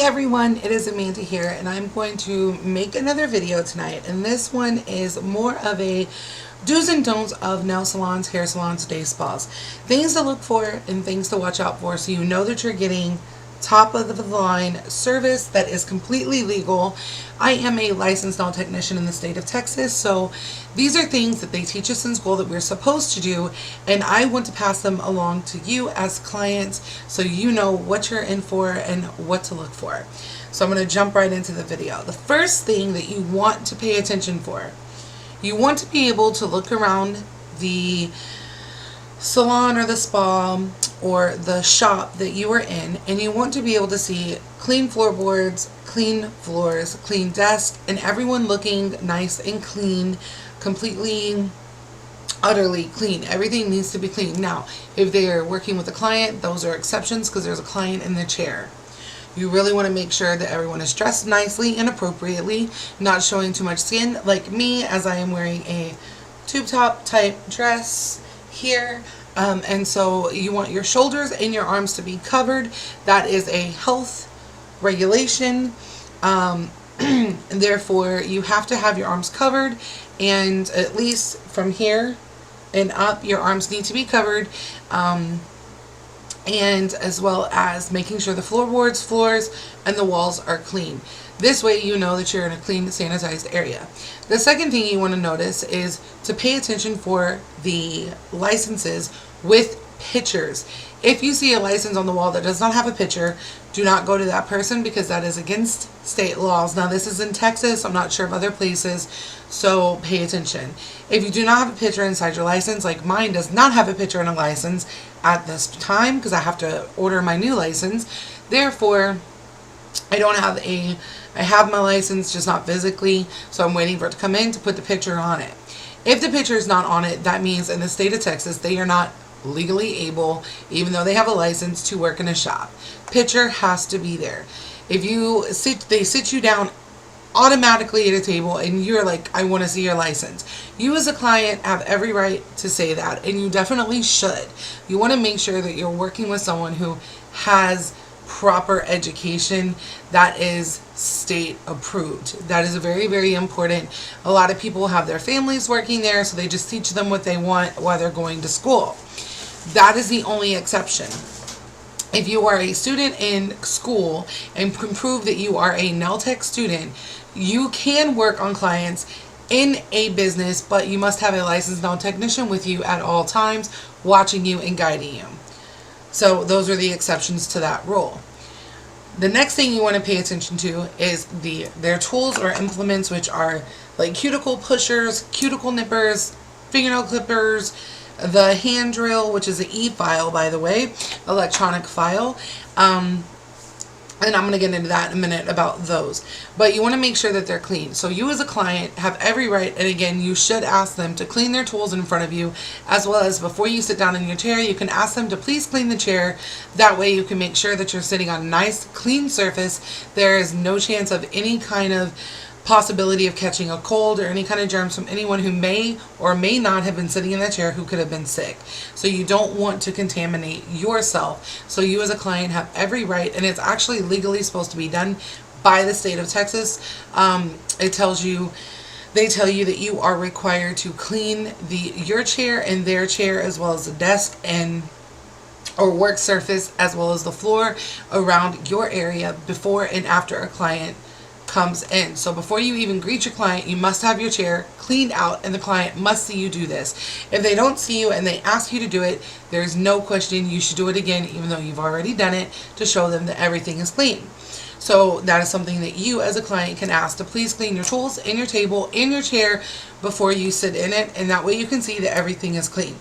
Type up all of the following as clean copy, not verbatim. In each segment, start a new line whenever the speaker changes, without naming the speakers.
everyone, it is Amanda here, and I'm going to make another video tonight, and this one is more of a do's and don'ts of nail salons, hair salons, day spas. Things to look for and things to watch out for so you know that you're getting top of the line service that is completely legal. I am a licensed nail technician in the state of Texas, so these are things that they teach us in school that we're supposed to do, and I want to pass them along to you as clients so you know what you're in for and what to look for. So I'm going to jump right into the video. The first thing that you want to pay attention for, you want to be able to look around the salon or the spa or the shop that you are in, and you want to be able to see clean floorboards, clean floors, clean desks, and everyone looking nice and clean, completely, utterly clean. Everything needs to be clean. Now, if they're working with a client, those are exceptions because there's a client in the chair. You really want to make sure that everyone is dressed nicely and appropriately, not showing too much skin, like me, as I am wearing a tube top type dress here. And so you want your shoulders and your arms to be covered. That is a health regulation. And therefore, you have to have your arms covered, and at least from here and up, your arms need to be covered. And as well as making sure the floorboards, floors, and the walls are clean. This way you know that you're in a clean, sanitized area. The second thing you want to notice is to pay attention for the licenses with pictures. If you see a license on the wall that does not have a picture, do not go to that person because that is against state laws. Now this is in Texas, I'm not sure of other places, so pay attention. If you do not have a picture inside your license, like mine does not have a picture in a license at this time because I have to order my new license, therefore I have my license, just not physically, so I'm waiting for it to come in to put the picture on it. If the picture is not on it, that means in the state of Texas, they are not legally able, even though they have a license, to work in a shop. Picture has to be there. If they sit you down automatically at a table and you're like, I want to see your license. You as a client have every right to say that, and you definitely should. You want to make sure that you're working with someone who has proper education that is state approved. That is very, very important. A lot of people have their families working there, so they just teach them what they want while they're going to school. That is the only exception. If you are a student in school and can prove that you are a nail tech student, you can work on clients in a business, but you must have a licensed nail technician with you at all times, watching you and guiding you. So those are the exceptions to that rule. The next thing you want to pay attention to is their tools or implements, which are like cuticle pushers, cuticle nippers, fingernail clippers, the hand drill, which is an e-file, by the way, electronic file. And I'm going to get into that in a minute about those. But you want to make sure that they're clean. So you as a client have every right, and again, you should ask them to clean their tools in front of you, as well as before you sit down in your chair, you can ask them to please clean the chair. That way you can make sure that you're sitting on a nice, clean surface. There is no chance of any kind of possibility of catching a cold or any kind of germs from anyone who may or may not have been sitting in that chair who could have been sick. So you don't want to contaminate yourself. So you as a client have every right, and it's actually legally supposed to be done by the state of Texas. They tell you that you are required to clean your chair and their chair, as well as the desk and or work surface, as well as the floor around your area before and after a client comes in. So before you even greet your client, you must have your chair cleaned out, and the client must see you do this. If they don't see you and they ask you to do it, there's no question you should do it again, even though you've already done it, to show them that everything is clean. So that is something that you as a client can ask to please clean your tools and your table and your chair before you sit in it, and that way you can see that everything is clean.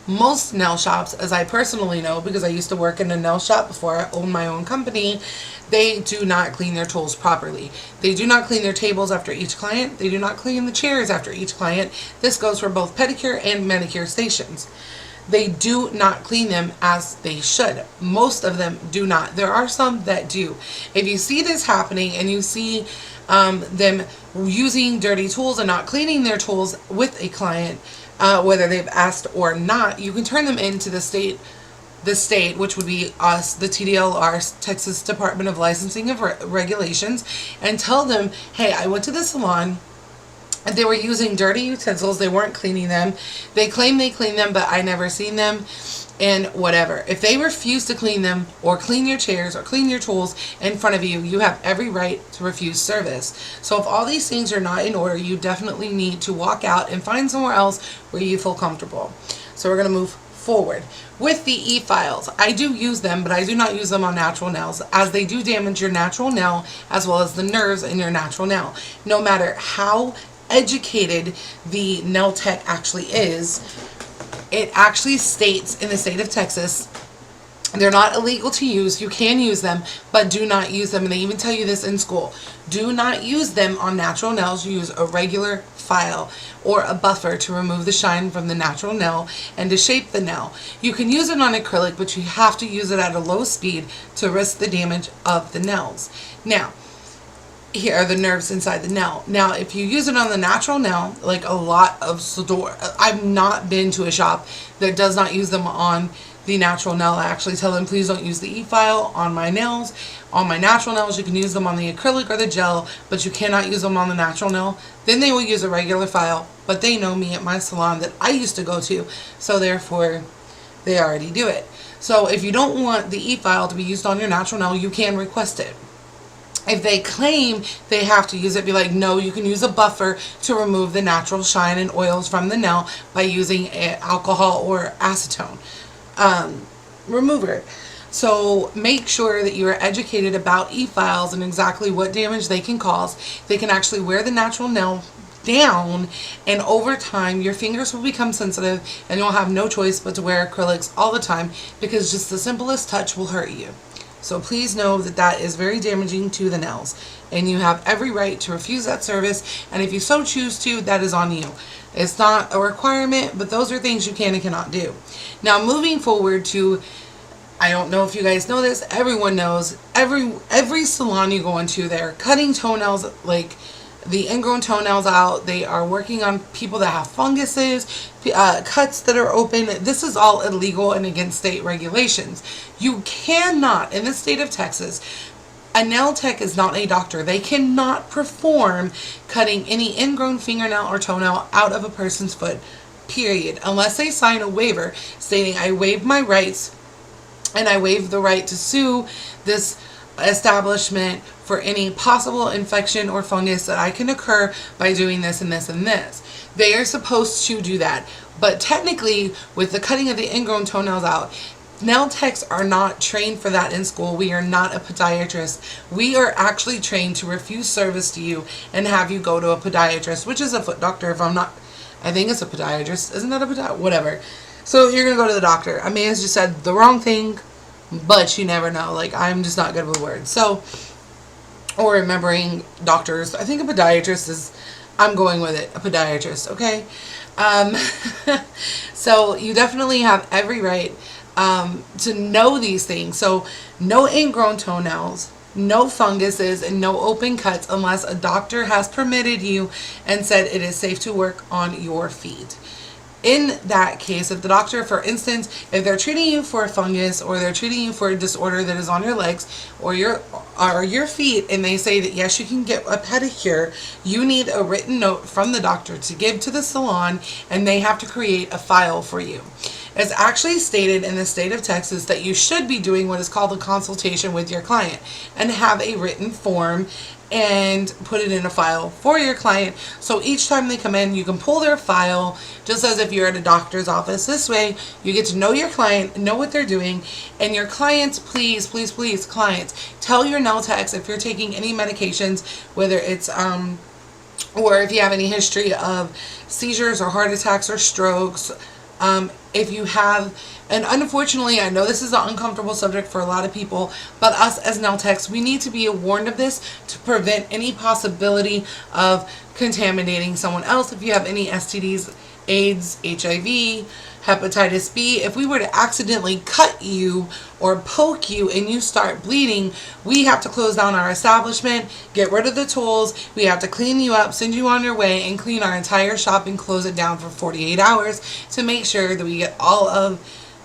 Most nail shops, as I personally know because I used to work in a nail shop before I owned my own company, they do not clean their tools properly. They do not clean their tables after each client. They do not clean the chairs after each client. This goes for both pedicure and manicure stations. They do not clean them as they should. Most of them do not. There are some that do. If you see this happening and you see them using dirty tools and not cleaning their tools with a client, whether they've asked or not, you can turn them into the state the state, which would be us, the TDLR, Texas Department of Licensing and Regulations, and tell them, hey, I went to the salon and they were using dirty utensils. They weren't cleaning them. They claim they clean them, but I never seen them. And whatever. If they refuse to clean them or clean your chairs or clean your tools in front of you, you have every right to refuse service. So if all these things are not in order, you definitely need to walk out and find somewhere else where you feel comfortable. So we're going to move forward. With the e-files, I do use them, but I do not use them on natural nails, as they do damage your natural nail as well as the nerves in your natural nail. No matter how educated the nail tech actually is, it actually states in the state of Texas, they're not illegal to use. You can use them, but do not use them. And they even tell you this in school. Do not use them on natural nails. Use a regular file or a buffer to remove the shine from the natural nail and to shape the nail. You can use it on acrylic, but you have to use it at a low speed to risk the damage of the nails. Now, here are the nerves inside the nail. Now, if you use it on the natural nail, like a lot of store, I've not been to a shop that does not use them on the natural nail. I actually tell them, please don't use the e-file on my nails. On my natural nails, you can use them on the acrylic or the gel, but you cannot use them on the natural nail. Then they will use a regular file, but they know me at my salon that I used to go to, so therefore they already do it. So if you don't want the e-file to be used on your natural nail, you can request it. If they claim they have to use it, be like, no, you can use a buffer to remove the natural shine and oils from the nail by using alcohol or acetone remover. So make sure that you are educated about e-files and exactly what damage they can cause. They can actually wear the natural nail down, and over time your fingers will become sensitive and you'll have no choice but to wear acrylics all the time, because just the simplest touch will hurt you. So please know that that is very damaging to the nails, and you have every right to refuse that service, and if you so choose to, that is on you. It's not a requirement, but those are things you can and cannot do. Now moving forward to, I don't know if you guys know this, everyone knows, every salon you go into, they're cutting toenails, like the ingrown toenails out. They are working on people that have funguses, cuts that are open. This is all illegal and against state regulations. You cannot, in the state of Texas, a nail tech is not a doctor. They cannot perform cutting any ingrown fingernail or toenail out of a person's foot, period, unless they sign a waiver stating, I waive my rights and I waive the right to sue this establishment for any possible infection or fungus that I can occur by doing this and this and this. They are supposed to do that. But technically, with the cutting of the ingrown toenails out, nail techs are not trained for that in school. We are not a podiatrist. We are actually trained to refuse service to you and have you go to a podiatrist, which is a foot doctor if I'm not, I think it's a podiatrist. Isn't that a podiatrist? Whatever. So you're going to go to the doctor. I may have just said the wrong thing, but you never know. Like, I'm just not good with words. So, or remembering doctors. I think a podiatrist is, I'm going with it, a podiatrist, okay? So you definitely have every right to know these things. So no ingrown toenails, no funguses, and no open cuts unless a doctor has permitted you and said it is safe to work on your feet. In that case, if the doctor, for instance, if they're treating you for a fungus or they're treating you for a disorder that is on your legs or your feet, and they say that yes, you can get a pedicure, you need a written note from the doctor to give to the salon, and they have to create a file for you. It's actually stated in the state of Texas that you should be doing what is called a consultation with your client and have a written form and put it in a file for your client. So each time they come in, you can pull their file just as if you're at a doctor's office. This way, you get to know your client, know what they're doing, and your clients, please, please, please, clients, tell your nail techs if you're taking any medications, whether it's or if you have any history of seizures or heart attacks or strokes. If you have, and unfortunately, I know this is an uncomfortable subject for a lot of people, but us as nail techs, we need to be warned of this to prevent any possibility of contaminating someone else. If you have any STDs, AIDS, HIV, hepatitis B, if we were to accidentally cut you or poke you and you start bleeding, we have to close down our establishment, get rid of the tools, we have to clean you up, send you on your way, and clean our entire shop and close it down for 48 hours to make sure that we get all of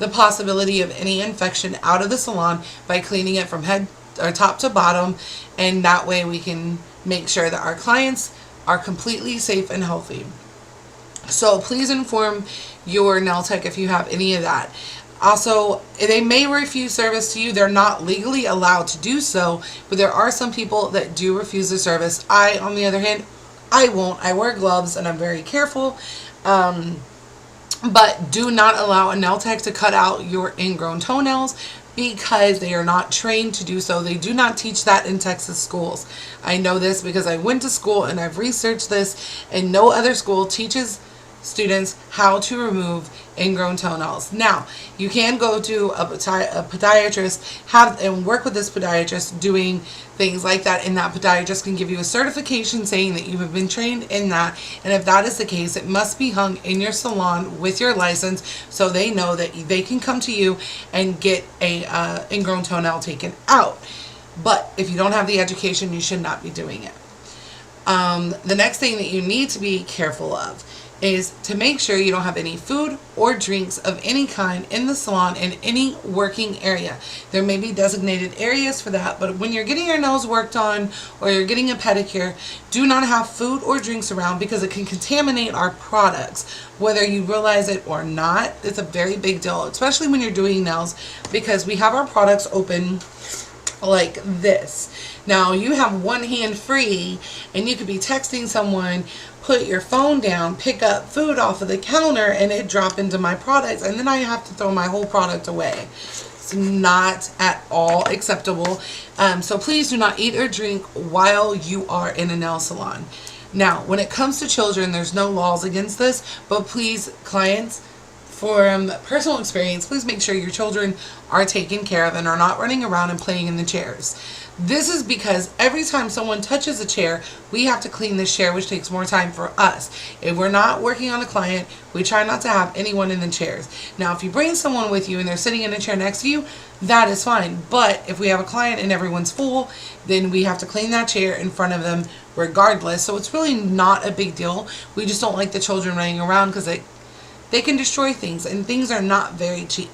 the possibility of any infection out of the salon by cleaning it from head or top to bottom, and that way we can make sure that our clients are completely safe and healthy. So please inform your nail tech if you have any of that. Also, they may refuse service to you. They're not legally allowed to do so, but there are some people that do refuse the service. I, on the other hand, I won't. I wear gloves and I'm very careful. But do not allow a nail tech to cut out your ingrown toenails because they are not trained to do so. They do not teach that in Texas schools. I know this because I went to school and I've researched this, and no other school teaches students how to remove ingrown toenails. Now, you can go to a podiatrist and work with this podiatrist doing things like that, and that podiatrist can give you a certification saying that you have been trained in that. And if that is the case, it must be hung in your salon with your license so they know that they can come to you and get a ingrown toenail taken out. But if you don't have the education, you should not be doing it. The next thing that you need to be careful of is to make sure you don't have any food or drinks of any kind in the salon in any working area. There may be designated areas for that, but when you're getting your nails worked on or you're getting a pedicure, do not have food or drinks around because it can contaminate our products. Whether you realize it or not, it's a very big deal, especially when you're doing nails, because we have our products open like this. Now you have one hand free and you could be texting someone, put your phone down, pick up food off of the counter, and it drop into my products, and then I have to throw my whole product away. It's not at all acceptable. So please do not eat or drink while you are in a nail salon. Now, when it comes to children, there's no laws against this, but please, clients, from personal experience, please make sure your children are taken care of and are not running around and playing in the chairs. This is because every time someone touches a chair, we have to clean this chair, which takes more time for us. If we're not working on a client, we try not to have anyone in the chairs. Now, if you bring someone with you and they're sitting in a chair next to you, that is fine. But if we have a client and everyone's full, then we have to clean that chair in front of them regardless. So it's really not a big deal. We just don't like the children running around because they can destroy things, and things are not very cheap.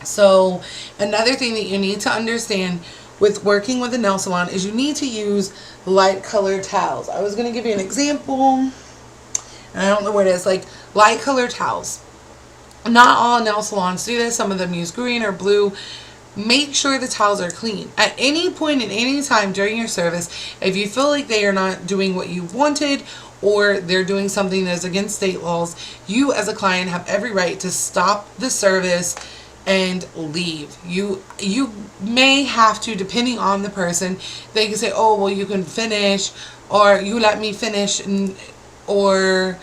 So another thing that you need to understand with working with a nail salon is you need to use light colored towels. I was going to give you an example, and I don't know where it is, like light colored towels. Not all nail salons do this. Some of them use green or blue. Make sure the towels are clean. At any point at any time during your service, if you feel like they are not doing what you wanted or they're doing something that is against state laws, you as a client have every right to stop the service and leave. You may have to, depending on the person. They can say, oh, well, you can finish, or you let me finish, or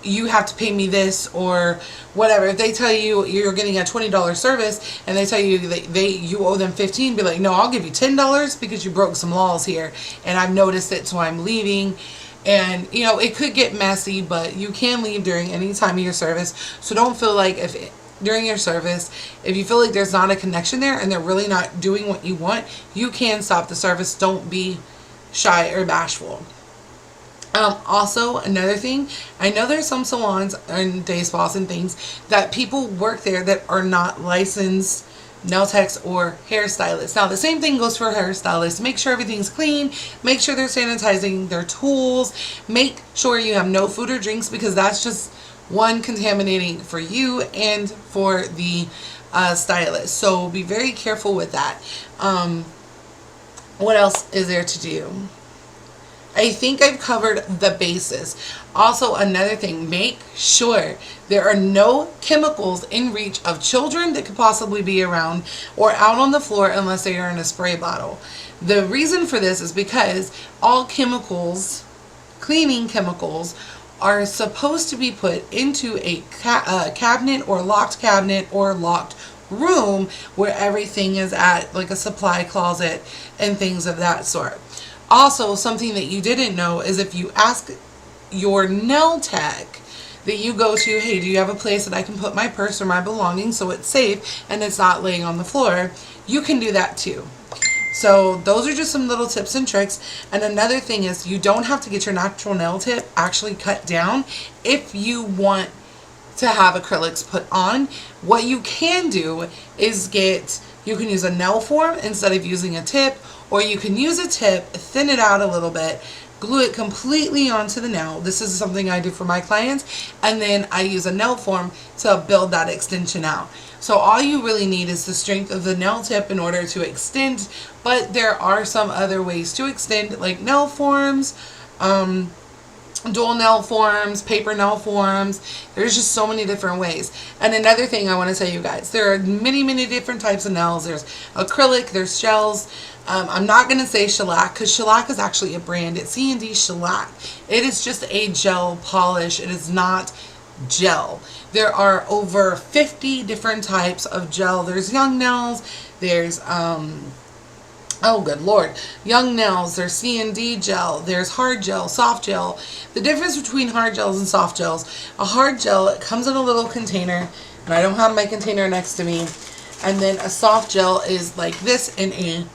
you have to pay me this, or whatever. If they tell you you're getting a $20 service and they tell you you owe them $15, be like, no, I'll give you $10 because you broke some laws here and I've noticed it, so I'm leaving. And it could get messy, but you can leave during any time of your service. So don't feel like during your service, if you feel like there's not a connection there and they're really not doing what you want, you can stop the service. Don't be shy or bashful. Also, another thing, I know there's some salons and day spas and things that people work there that are not licensed nail techs or hairstylists. Now, the same thing goes for hairstylists. Make sure everything's clean. Make sure they're sanitizing their tools. Make sure you have no food or drinks, because that's just one, contaminating for you and for the stylist. So be very careful with that. What else is there to do? I think I've covered the bases. Also, another thing, make sure there are no chemicals in reach of children that could possibly be around or out on the floor unless they are in a spray bottle. The reason for this is because all chemicals, cleaning chemicals, are supposed to be put into a cabinet or locked room where everything is at, like a supply closet and things of that sort. Also, something that you didn't know is if you ask your nail tech that you go to, hey, do you have a place that I can put my purse or my belongings so it's safe and it's not laying on the floor, you can do that too. So those are just some little tips and tricks. And another thing is, you don't have to get your natural nail tip actually cut down if you want to have acrylics put on. What you can do is you can use a nail form instead of using a tip, or you can use a tip, thin it out a little bit, glue it completely onto the nail. This is something I do for my clients, and then I use a nail form to build that extension out. So all you really need is the strength of the nail tip in order to extend, but there are some other ways to extend, like nail forms, dual nail forms, paper nail forms. There's just so many different ways. And another thing I want to tell you guys, there are many different types of nails. There's acrylic, there's gels. I'm not going to say shellac, because shellac is actually a brand. It's C&D shellac. It is just a gel polish. It is not gel. There are over 50 different types of gel. There's young nails. There's oh, good Lord. Young nails, there's C&D gel, there's hard gel, soft gel. The difference between hard gels and soft gels, a hard gel, it comes in a little container, and I don't have my container next to me. And then a soft gel is like this in a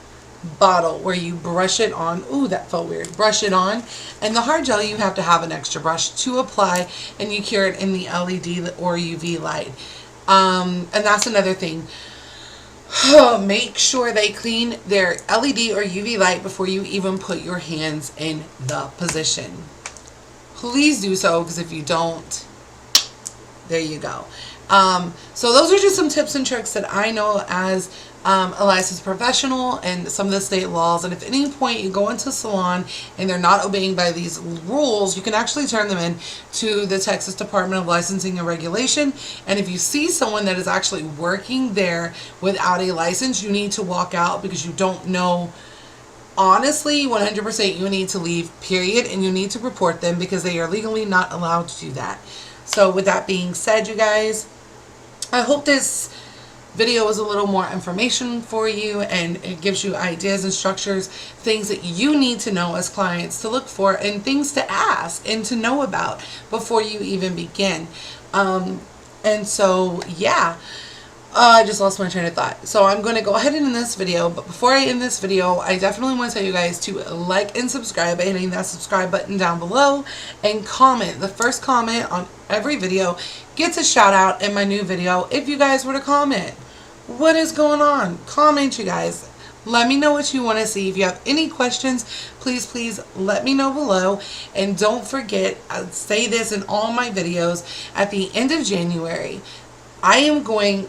bottle where you brush it on. Ooh, that felt weird. Brush it on. And the hard gel, you have to have an extra brush to apply, and you cure it in the LED or UV light. And that's another thing. Make sure they clean their LED or UV light before you even put your hands in the position. Please do so, because if you don't, there you go. So those are just some tips and tricks that I know as a licensed professional and some of the state laws. And if at any point you go into a salon and they're not obeying by these rules, you can actually turn them in to the Texas Department of Licensing and Regulation. And if you see someone that is actually working there without a license, you need to walk out, because you don't know. Honestly, 100% you need to leave, period, and you need to report them, because they are legally not allowed to do that. So with that being said, you guys, I hope this video is a little more information for you, and it gives you ideas and structures, things that you need to know as clients to look for, and things to ask and to know about before you even begin. And so yeah, I just lost my train of thought. So I'm going to go ahead and end this video, but before I end this video, I definitely want to tell you guys to like and subscribe by hitting that subscribe button down below, and comment. The first comment on every video gets a shout out in my new video if you guys were to comment. What is going on? Comment, you guys. Let me know what you want to see. If you have any questions, please let me know below. And don't forget, I say this in all my videos, at the end of January, I'm going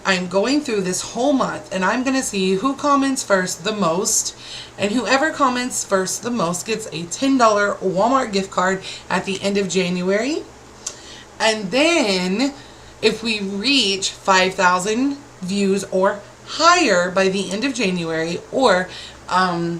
through this whole month, and I'm going to see who comments first the most, and whoever comments first the most gets a $10 Walmart gift card at the end of January. And then if we reach 5,000 views or higher by the end of January, or I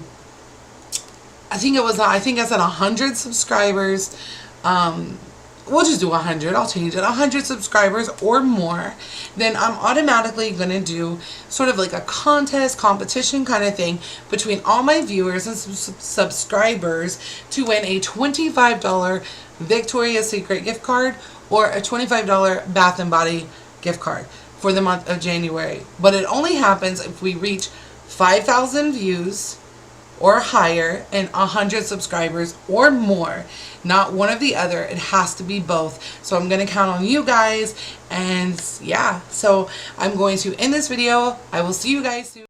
think I said 100 subscribers, we'll just do 100, I'll change it, 100 subscribers or more, then I'm automatically going to do sort of like a competition kind of thing between all my viewers and subscribers to win a $25 Victoria's Secret gift card or a $25 Bath & Body gift card for the month of January. But it only happens if we reach 5,000 views or higher and 100 subscribers or more. Not one or the other. It has to be both. So I'm going to count on you guys. And yeah, so I'm going to end this video. I will see you guys soon.